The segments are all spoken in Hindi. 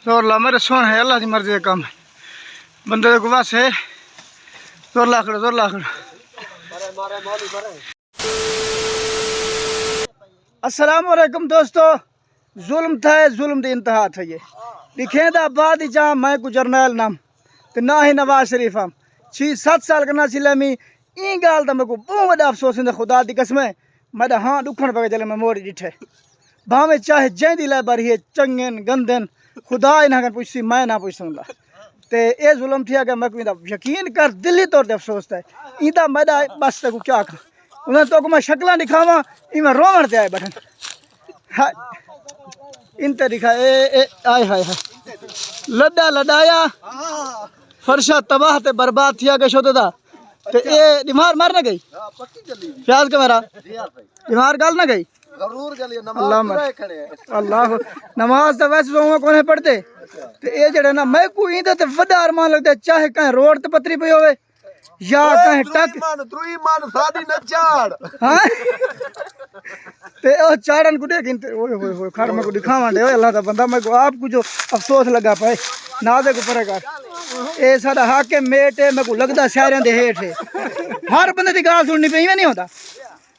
जोर ला मेरे सोन है अल्लाह की मर्जी का काम है बंदे को बस है जोर ला खड़ो अस्सलाम वालेकुम दोस्तों। जुल्म था जुल्म दी इंतहा था ये लिखे दा बाद ही जा मैं को जरनैल नाम ते ना ही नवाज शरीफ हम 6-7 साल करना चिले मी ई गाल दा मेरे को बहुत बड़ा अफसोस है खुदा दी कसम मैं हाँ दुखण पगे चले मैं मोड़ी डिठे भावे चाहे जैंदी लै बारी है चंगन गंदन खुदा इन्हां कन पुछसी मैं ना पुछ सकदा ते ए जुल्म थिया कि मैं को यकीन कर दिली तौर ते अफसोस है इंदा मैदा बस को क्या कर उन्हें तो को मैं शक्ला दिखावा इमे रोवण ते आए बैठन हाय इनते दिखा ए आय हाय हाय लड्डा लडाया फरशा तबाह ते बर्बाद थिया के शोदा ते ए बीमार मर न गई पक्की जल्दी प्याज के मेरा बीमार गाल न गई जरूर गली नमाज खड़े अल्लाह नमाज तो वैसे तो कोने पढ़ते ते ए जड़े ना मैं को इंदे ते वड्डा अरमान लगदे चाहे कहीं रोड ते पतरी पई होवे या कहीं टक त्रुई मान शादी न चाड़ हां ते ओ चाड़न को देख ओए होए होए खर में को दिखावा दे अल्लाह दा बंदा मैं को आप को जो अफसोस लगा पाए नाज़े को परे कर ए साडा हाकिम मेट है मैं को लगदा शहरों दे हेठ है हर बंदे दी गाल सुननी पे नहीं होता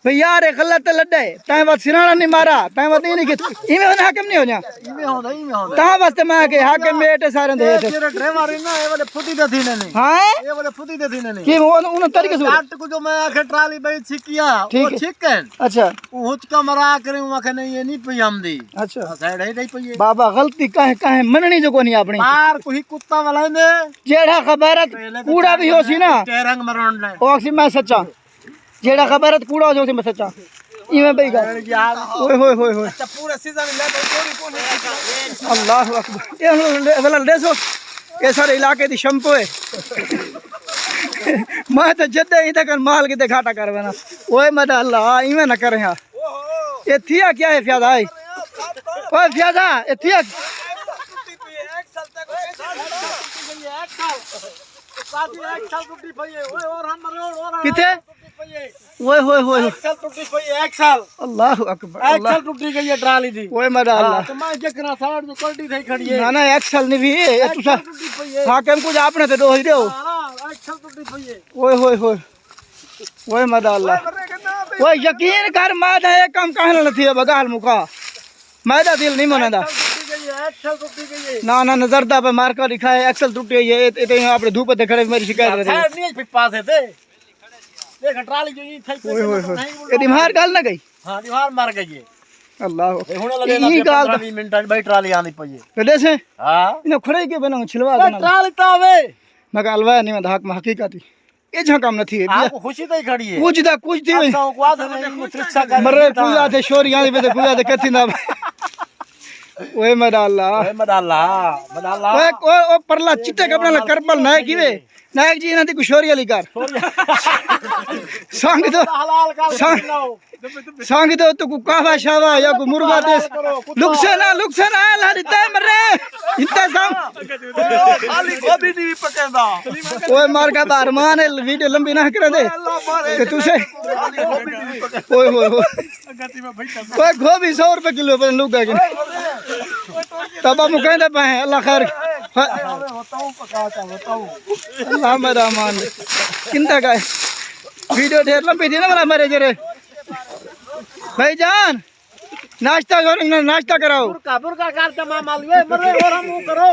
भाई यार एक गलत लड्डा है तय बात सिराना नहीं मारा तय बात नहीं कि इमे होना हाकिम नहीं हो जा इमे होना ता वास्ते मैं के हाकिम मेट सारे दे तेरे ड्राइवर है ना ए वाले फुटी दे थी ने हां ए वाले फुटी दे थी ने की उन तरीके से काट को जो मैं आखे ट्राली भाई छिकिया वो छिकन अच्छा हुचका मरा करे आखे नहीं ये नहीं पई हमदी अच्छा साइड है नहीं पई बाबा गलती काहे काहे मननी जो कोनी अपनी मार कोई कुत्ता वाला ने जेड़ा खबरत कूड़ा भी होसी ना तेरंग मरण ले ओसी मैं सच्चा जेड़ा खबर है कूड़ा हो मैं सच्चा इमे भाई गा ओए होए होए होए अच्छा पूरा सीजन ले चोरी कोने अल्लाह अकबर ए वाला देखो ये सारे इलाके दी शंपो है मैं तो जदे इधर कर माल के घाटा करवाना ओए मदा अल्लाह इमे ना करे हां ये थिया क्या है फ्यादा है ओए फ्यादा ये थिया एक साल तक एक साल टूटी पई है ओए और हम और किथे ओए होए होए एक साल टूटी पई एक साल अल्लाह अकबर एक साल टूटी गई है ट्राली दी ओए मदा अल्लाह तो मैं जकरा साइड जो क्वालिटी थई खड़ी है ना ना एक साल नहीं भी ये तुसा हाकिम कुछ आपने तो दोही देओ हां एक साल टूटी पई है ओए होए होए ओए मदा अल्लाह ओए यकीन कर मैं ये काम कहन नथी बगाल मुका मैदा दिल नहीं मनदा ना ना नजरदा पे मार कर दिखाए एक्सल टूटी है ये आपने धूप पे खड़े मेरी शिकायत कर नहीं पास है थे देख ट्राली जो ई थई ओए होए ये दिमाग गाल ना गई हां दिमाग मार गई है अल्लाह होने लगे ना 15 मिनट भाई ट्राली आनी पई है देसे हां इने खड़े के बना छिलवा देना ट्राली तो आवे मैं अलवा नहीं मैं धाक में हकीकत ये झा काम न थी आप खुशी तो ही खड़ी है कुछ थी मरे पूजा थे शोर यहां पे पूजा थे कथि ना ओए मदाल्ला ओ परला चिट्टे कपड़ा ला करबल नायक कीवे नायक जी इना दी कुशोरिया लिकार संग तो तो को कावा शावा या को मुर्गा देस लुक्सेना लादी तय मरे इंतजाम खाली गोभी नहीं पकेंदा ओए मार का अरमान है वीडियो लंबी ना कर दे कि तुसे ओए ओए ओए गोभी 100 रुपए किलो पर लुगा के तब हम कहंदा पे अल्लाह खैर बताऊं पकाता बताऊं अल्लाह मेरा मान किंदा का वीडियो ढेर लंबी थी ना वाला मेरे जरे भाईजान नाश्ता कराओ बुरका करते मामा ले मरे और हम करो